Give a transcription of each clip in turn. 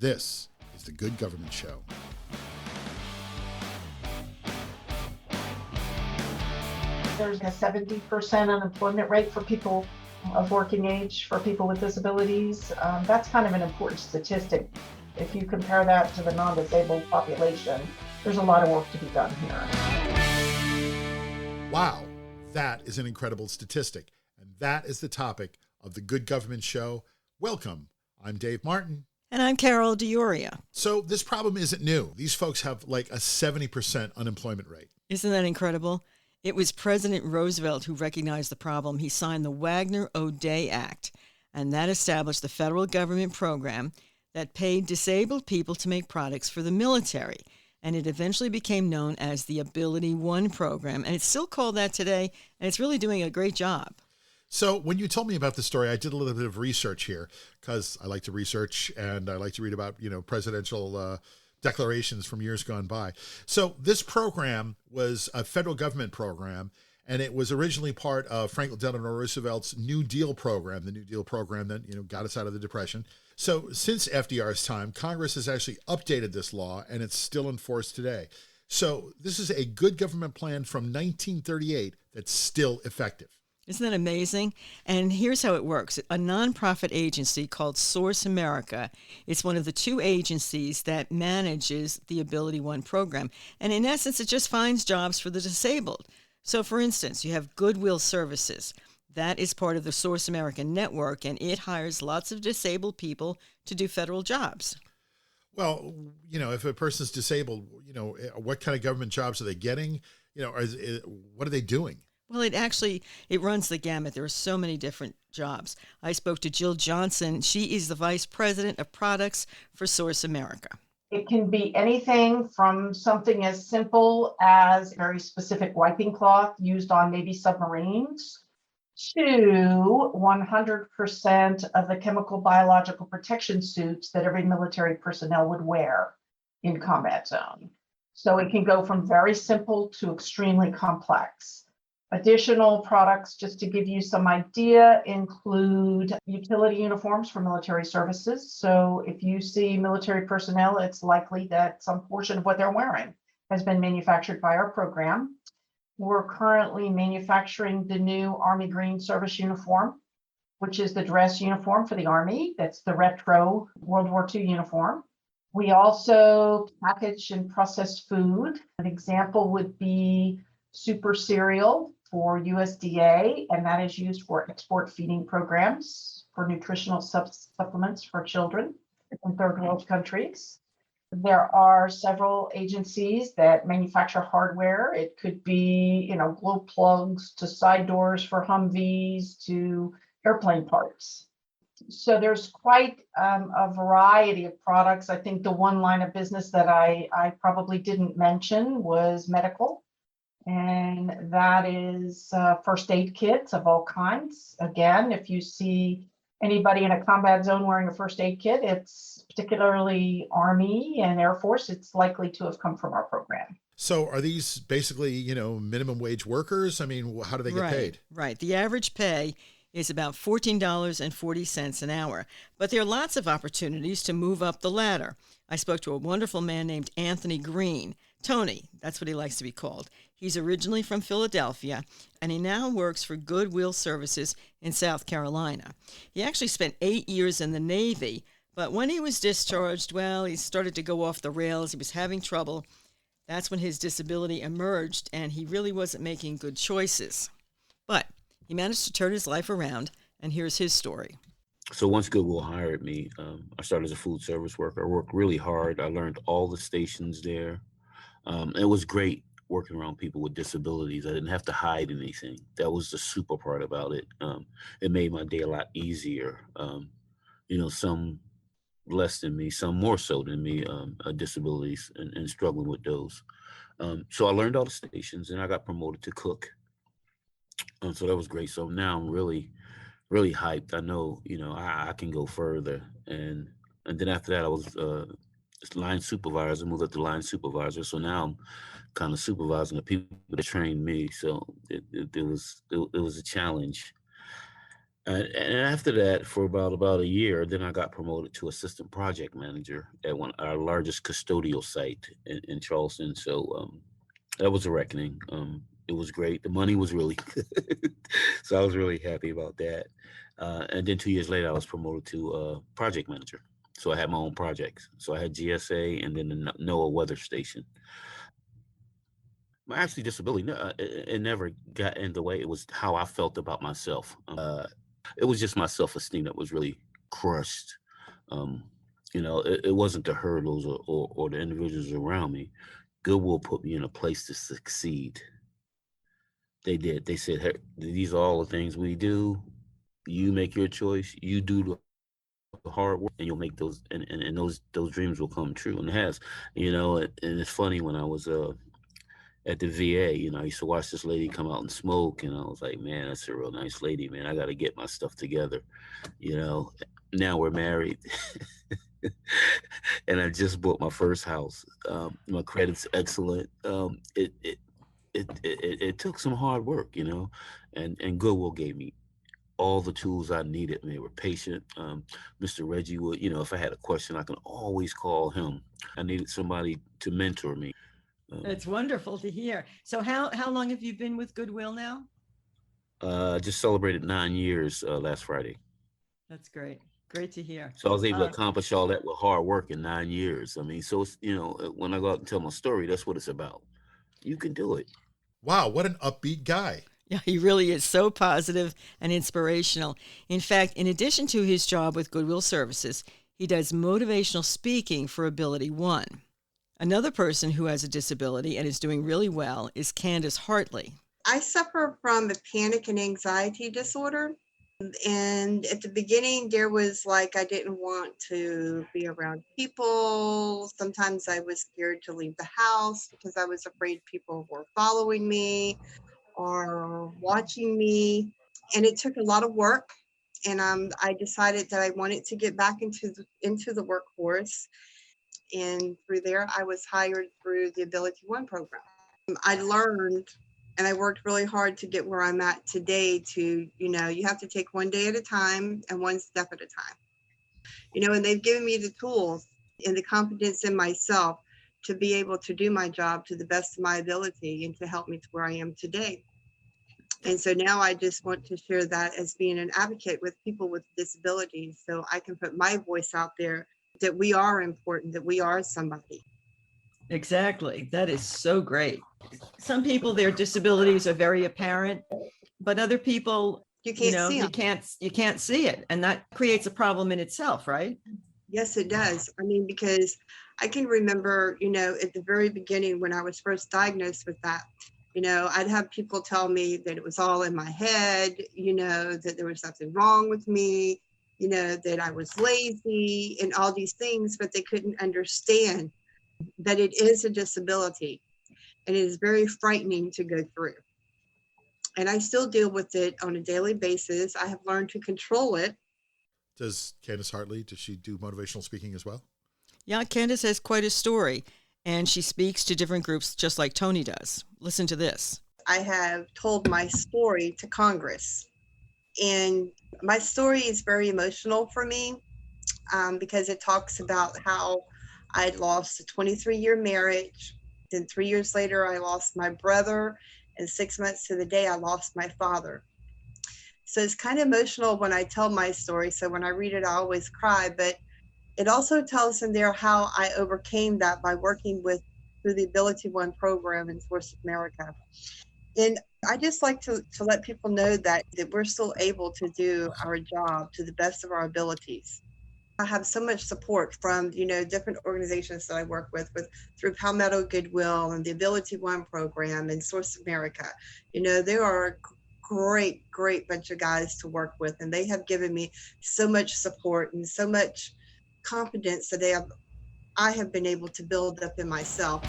This is the Good Government Show. There's a 70% unemployment rate for people of working age, for people with disabilities. That's kind of an important statistic. If you compare that to the non-disabled population, there's a lot of work to be done here. Wow, that is an incredible statistic. And that is the topic of the Good Government Show. Welcome. I'm Dave Martin. And I'm Carol DiOria. So this problem isn't new. These folks have like a 70% unemployment rate. Isn't that incredible? It was President Roosevelt who recognized the problem. He signed the Wagner-O'Day Act, and that established the federal government program that paid disabled people to make products for the military. And it eventually became known as the Ability One program. And it's still called that today, and it's really doing a great job. So when you told me about this story, I did a little bit of research here because I like to research and I like to read about, presidential declarations from years gone by. So this program was a federal government program, and it was originally part of Franklin Delano Roosevelt's New Deal program, the New Deal program that, got us out of the Depression. So since FDR's time, Congress has actually updated this law, and it's still in force today. So this is a good government plan from 1938 that's still effective. Isn't that amazing? And here's how it works. A nonprofit agency called Source America is one of the two agencies that manages the Ability One program. And in essence, it just finds jobs for the disabled. So for instance, you have Goodwill Services. That is part of the Source America network, and it hires lots of disabled people to do federal jobs. Well, if a person's disabled, what kind of government jobs are they getting? What are they doing? Well, it runs the gamut. There are so many different jobs. I spoke to Jill Johnson. She is the Vice President of Products for Source America. It can be anything from something as simple as a very specific wiping cloth used on Navy submarines to 100% of the chemical biological protection suits that every military personnel would wear in combat zone. So it can go from very simple to extremely complex. Additional products, just to give you some idea, include utility uniforms for military services. So if you see military personnel, it's likely that some portion of what they're wearing has been manufactured by our program. We're currently manufacturing the new Army Green Service uniform, which is the dress uniform for the Army. That's the retro World War II uniform. We also package and process food. An example would be super cereal for USDA, and that is used for export feeding programs for nutritional supplements for children in third world countries. There are several agencies that manufacture hardware. It could be, glow plugs to side doors for Humvees to airplane parts. So there's quite a variety of products. I think the one line of business that I probably didn't mention was medical. And that is first aid kits of all kinds. Again, if you see anybody in a combat zone wearing a first aid kit, it's particularly Army and Air Force, it's likely to have come from our program. So are these basically, minimum wage workers? I mean, how do they get paid? Right. The average pay is about $14.40 an hour. But there are lots of opportunities to move up the ladder. I spoke to a wonderful man named Anthony Green. Tony, that's what he likes to be called. He's originally from Philadelphia, and he now works for Goodwill Services in South Carolina. He actually spent 8 years in the Navy, but when he was discharged, he started to go off the rails. He was having trouble. That's when his disability emerged, and he really wasn't making good choices. But he managed to turn his life around, and here's his story. So once Goodwill hired me, I started as a food service worker. I worked really hard. I learned all the stations there. It was great working around people with disabilities. I didn't have to hide anything. That was the super part about it. It made my day a lot easier. Some less than me, some more so than me, disabilities and struggling with those. So I learned all the stations and I got promoted to cook. So that was great. So now I'm really, really hyped. I know, I can go further. And then after that, I was line supervisor, moved up to line supervisor. So now I'm kind of supervising the people that trained me. So it was a challenge. And after that, for about a year, then I got promoted to assistant project manager at our largest custodial site in Charleston. So that was a reckoning. It was great. The money was really good, so I was really happy about that. And then 2 years later, I was promoted to project manager. So I had my own projects. So I had GSA and then the NOAA weather station. My actually disability, it never got in the way. It was how I felt about myself. It was just my self-esteem that was really crushed. Um, it wasn't the hurdles or the individuals around me. Goodwill put me in a place to succeed. They did. They said, "Hey, these are all the things we do. You make your choice. You do the hard work, and you'll make those, and those dreams will come true." And it has, and it's funny when I was at the VA, I used to watch this lady come out and smoke, and I was like, man, that's a real nice lady, man. I got to get my stuff together. Now we're married, and I just bought my first house. My credit's excellent. It took some hard work, and Goodwill gave me all the tools I needed, and they were patient. Mr. Reggie would, if I had a question, I can always call him. I needed somebody to mentor me. It's wonderful to hear. So how long have you been with Goodwill now? Just celebrated 9 years last Friday. That's great. Great to hear. So I was able to accomplish all that with hard work in 9 years. I mean, so it's, when I go out and tell my story, that's what it's about. You can do it. Wow, what an upbeat guy. Yeah, he really is so positive and inspirational. In fact, in addition to his job with Goodwill Services, he does motivational speaking for Ability One. Another person who has a disability and is doing really well is Candace Hartley. I suffer from a panic and anxiety disorder. And at the beginning, there was like, I didn't want to be around people. Sometimes I was scared to leave the house because I was afraid people were following me or watching me. And it took a lot of work. And I decided that I wanted to get back into the workforce. And through there, I was hired through the Ability One program. I learned and I worked really hard to get where I'm at today to, you have to take one day at a time and one step at a time. And they've given me the tools and the confidence in myself to be able to do my job to the best of my ability and to help me to where I am today. And so now I just want to share that as being an advocate with people with disabilities so I can put my voice out there that we are important, that we are somebody. Exactly. That is so great. Some people, their disabilities are very apparent, but other people, you can't see them. You can't see it. And that creates a problem in itself, right? Yes, it does. I mean, because I can remember, at the very beginning when I was first diagnosed with that, I'd have people tell me that it was all in my head, that there was something wrong with me, that I was lazy and all these things, but they couldn't understand that it is a disability and it is very frightening to go through. And I still deal with it on a daily basis. I have learned to control it. Does Candace Hartley, does she do motivational speaking as well? Yeah, Candace has quite a story, and she speaks to different groups just like Tony does. Listen to this. I have told my story to Congress, and my story is very emotional for me because it talks about how I'd lost a 23-year marriage. Then 3 years later, I lost my brother. And 6 months to the day, I lost my father. So it's kind of emotional when I tell my story. So when I read it, I always cry. But it also tells in there how I overcame that by working through the Ability One program in Source America. And I just like to let people know that we're still able to do our job to the best of our abilities. I have so much support from, different organizations that I work with through Palmetto Goodwill and the Ability One program and Source America. There are a great bunch of guys to work with, and they have given me so much support and so much confidence that I have been able to build up in myself.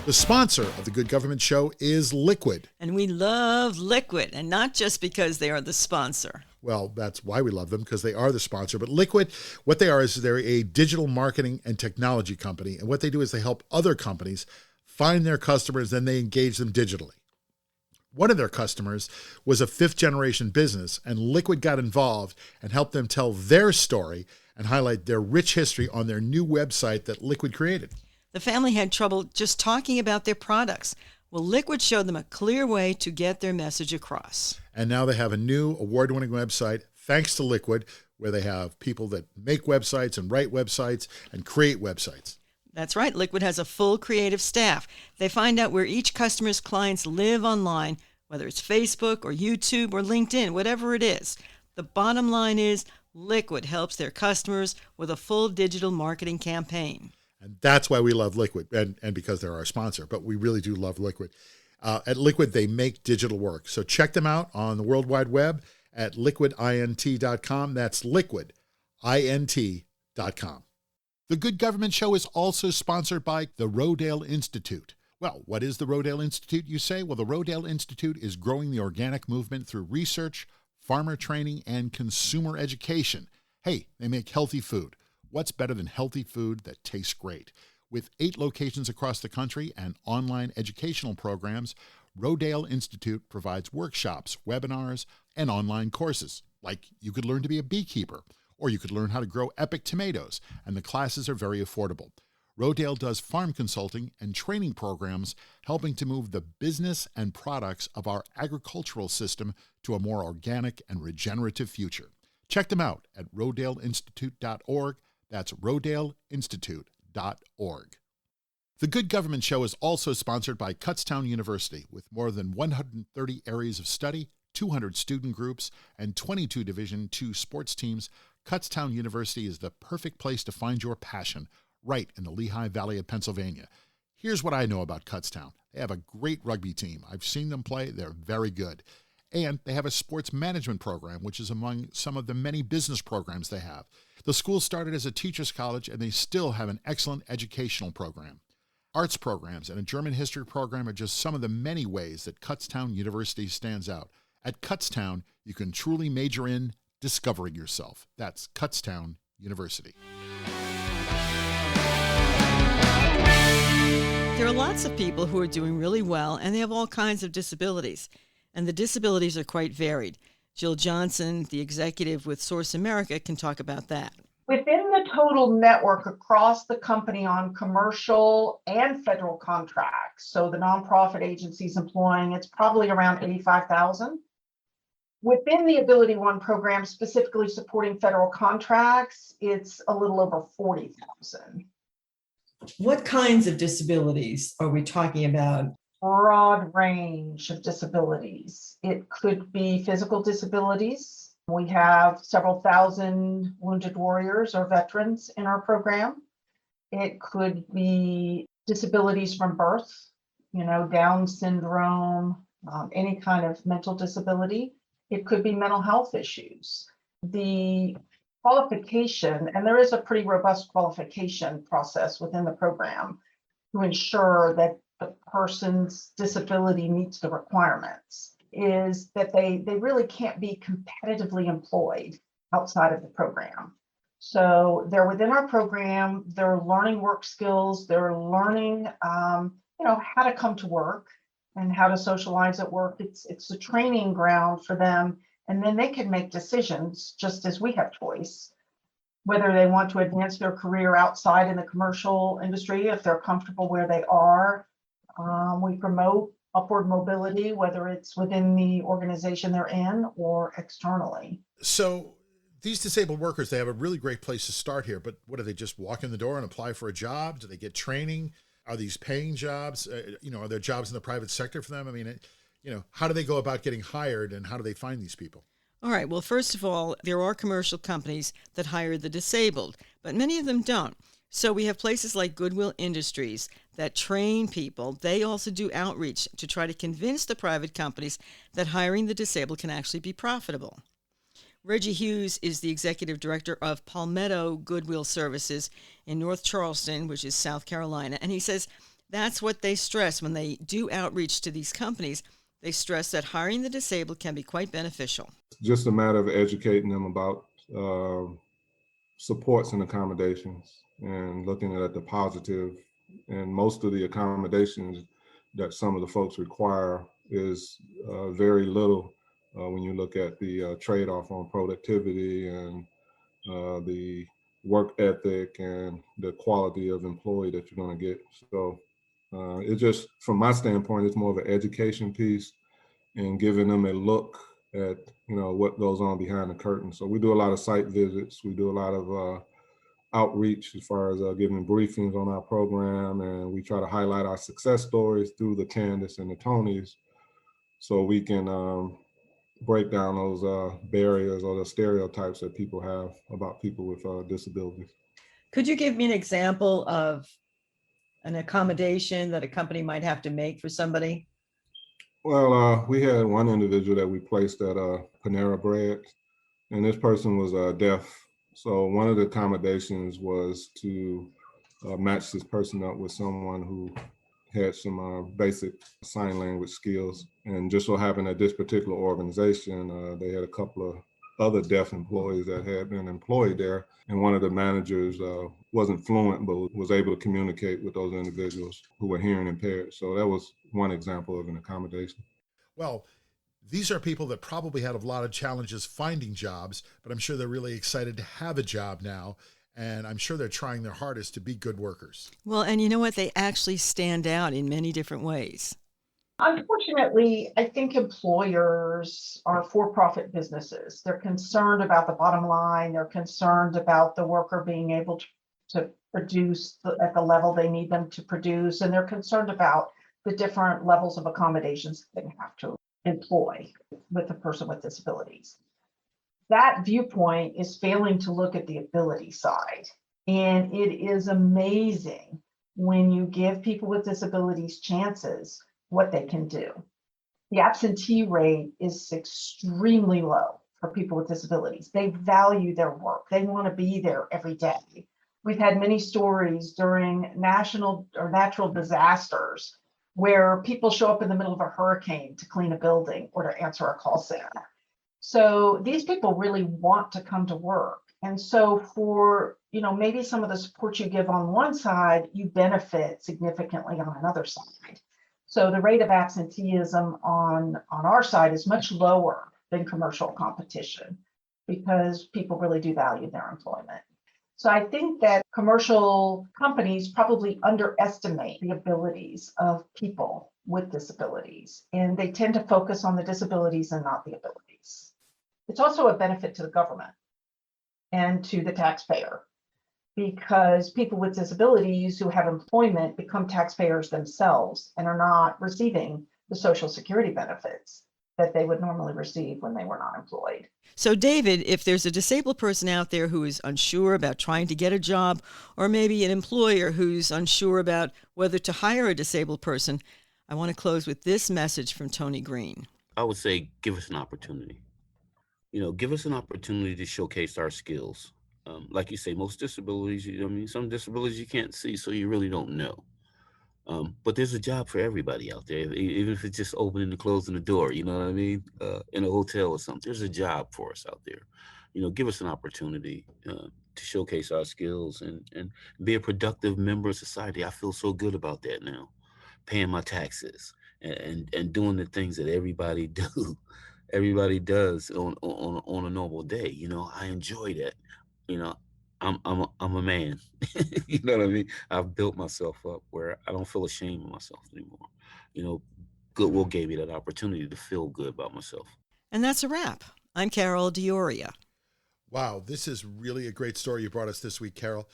The sponsor of the Good Government Show is Liquid. And we love Liquid, and not just because they are the sponsor. Well, that's why we love them, because they are the sponsor. But Liquid, what they are is they're a digital marketing and technology company. And what they do is they help other companies find their customers, then they engage them digitally. One of their customers was a fifth-generation business, and Liquid got involved and helped them tell their story and highlight their rich history on their new website that Liquid created. The family had trouble just talking about their products. Well, Liquid showed them a clear way to get their message across. And now they have a new award-winning website, thanks to Liquid, where they have people that make websites and write websites and create websites. That's right. Liquid has a full creative staff. They find out where each customer's clients live online, whether it's Facebook or YouTube or LinkedIn, whatever it is. The bottom line is Liquid helps their customers with a full digital marketing campaign. And that's why we love Liquid, and because they're our sponsor, but we really do love Liquid. At Liquid, they make digital work. So check them out on the World Wide Web at liquidint.com. That's liquidint.com. The Good Government Show is also sponsored by the Rodale Institute. Well, what is the Rodale Institute, you say? Well, the Rodale Institute is growing the organic movement through research, farmer training, and consumer education. Hey, they make healthy food. What's better than healthy food that tastes great? With 8 locations across the country and online educational programs, Rodale Institute provides workshops, webinars, and online courses. Like you could learn to be a beekeeper, or you could learn how to grow epic tomatoes, and the classes are very affordable. Rodale does farm consulting and training programs, helping to move the business and products of our agricultural system to a more organic and regenerative future. Check them out at rodaleinstitute.org. That's rodaleinstitute.org. The Good Government Show is also sponsored by Kutztown University, with more than 130 areas of study, 200 student groups, and 22 Division II sports teams. Kutztown University is the perfect place to find your passion, right in the Lehigh Valley of Pennsylvania. Here's what I know about Kutztown. They have a great rugby team. I've seen them play. They're very good. And they have a sports management program, which is among some of the many business programs they have. The school started as a teacher's college, and they still have an excellent educational program. Arts programs and a German history program are just some of the many ways that Kutztown University stands out. At Kutztown, you can truly major in discovering yourself. That's Kutztown University. There are lots of people who are doing really well, and they have all kinds of disabilities. And the disabilities are quite varied. Jill Johnson, the executive with Source America, can talk about that. Within the total network across the company on commercial and federal contracts, so the nonprofit agencies employing, it's probably around 85,000. Within the Ability One program, specifically supporting federal contracts, it's a little over 40,000. What kinds of disabilities are we talking about? Broad range of disabilities. It could be physical disabilities. We have several thousand wounded warriors or veterans in our program. It could be disabilities from birth, Down syndrome, any kind of mental disability. It could be mental health issues. The qualification, and there is a pretty robust qualification process within the program to ensure that the person's disability meets the requirements, is that they really can't be competitively employed outside of the program. So they're within our program, they're learning work skills, they're learning how to come to work and how to socialize at work. It's a training ground for them, and then they can make decisions just as we have choice, whether they want to advance their career outside in the commercial industry, if they're comfortable where they are. We promote upward mobility, whether it's within the organization they're in or externally. So these disabled workers, they have a really great place to start here, but what do they just walk in the door and apply for a job? Do they get training? Are these paying jobs? Are there jobs in the private sector for them? I mean, how do they go about getting hired, and how do they find these people? All right. Well, first of all, there are commercial companies that hire the disabled, but many of them don't. So we have places like Goodwill Industries that train people. They also do outreach to try to convince the private companies that hiring the disabled can actually be profitable. Reggie Hughes is the executive director of Palmetto Goodwill Services in North Charleston, which is South Carolina. And he says that's what they stress when they do outreach to these companies. They stress that hiring the disabled can be quite beneficial. Just a matter of educating them about supports and accommodations and looking at the positive. And most of the accommodations that some of the folks require is very little when you look at the trade-off on productivity and the work ethic and the quality of employee that you're going to get. So it just, from my standpoint, it's more of an education piece and giving them a look at, what goes on behind the curtain. So we do a lot of site visits. We do a lot of outreach as far as giving briefings on our program, and we try to highlight our success stories through the Candace and the Tonys, so we can break down those barriers or the stereotypes that people have about people with disabilities. Could you give me an example of an accommodation that a company might have to make for somebody? Well, we had one individual that we placed at Panera Bread, and this person was deaf. So one of the accommodations was to match this person up with someone who had some basic sign language skills. And just so happened that this particular organization, they had a couple of other deaf employees that had been employed there. And one of the managers wasn't fluent, but was able to communicate with those individuals who were hearing impaired. So that was one example of an accommodation. Well, these are people that probably had a lot of challenges finding jobs, but I'm sure they're really excited to have a job now. And I'm sure they're trying their hardest to be good workers. Well, and you know what? They actually stand out in many different ways. Unfortunately, I think employers are for-profit businesses. They're concerned about the bottom line. They're concerned about the worker being able to produce at the level they need them to produce. And they're concerned about the different levels of accommodations they have to employ with a person with disabilities. That viewpoint is failing to look at the ability side. And it is amazing when you give people with disabilities chances, what they can do. The absentee rate is extremely low for people with disabilities. They value their work. They want to be there every day. We've had many stories during national or natural disasters where people show up in the middle of a hurricane to clean a building or to answer a call center. So these people really want to come to work. And so for, maybe some of the support you give on one side, you benefit significantly on another side. So the rate of absenteeism on our side is much lower than commercial competition because people really do value their employment. So I think that commercial companies probably underestimate the abilities of people with disabilities, and they tend to focus on the disabilities and not the abilities. It's also a benefit to the government and to the taxpayer because people with disabilities who have employment become taxpayers themselves and are not receiving the Social Security benefits that they would normally receive when they were not employed. So, David, if there's a disabled person out there who is unsure about trying to get a job, or maybe an employer who's unsure about whether to hire a disabled person, I want to close with this message from Tony Green. I would say give us an opportunity. Give us an opportunity to showcase our skills. Like you say, most disabilities, some disabilities you can't see, so you really don't know. But there's a job for everybody out there, even if it's just opening and closing the door, in a hotel or something. There's a job for us out there. Give us an opportunity to showcase our skills and be a productive member of society. I feel so good about that now, paying my taxes and doing the things that everybody does on a normal day. I enjoy that. I'm a man. You know what I mean? I've built myself up where I don't feel ashamed of myself anymore. Goodwill gave me that opportunity to feel good about myself. And that's a wrap. I'm Carol Dioria. Wow, this is really a great story you brought us this week, Carol.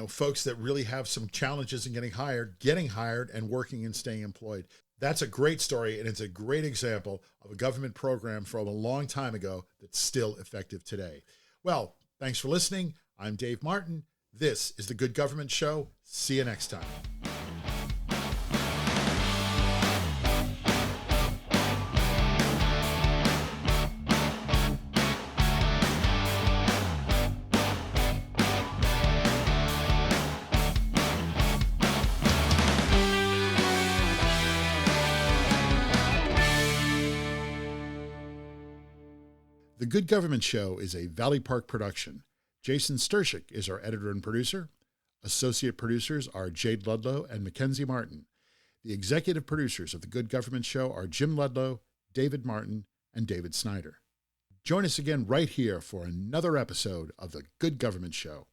Folks that really have some challenges in getting hired and working and staying employed. That's a great story, and it's a great example of a government program from a long time ago that's still effective today. Well, thanks for listening. I'm Dave Martin. This is The Good Government Show. See you next time. The Good Government Show is a Valley Park production. Jason Stershic is our editor and producer. Associate producers are Jade, Ludlow, and MacKenzie Martin. The executive producers of The Good Government Show are Jim Ludlow, David Martin, and David Snyder. Join us again right here for another episode of The Good Government Show.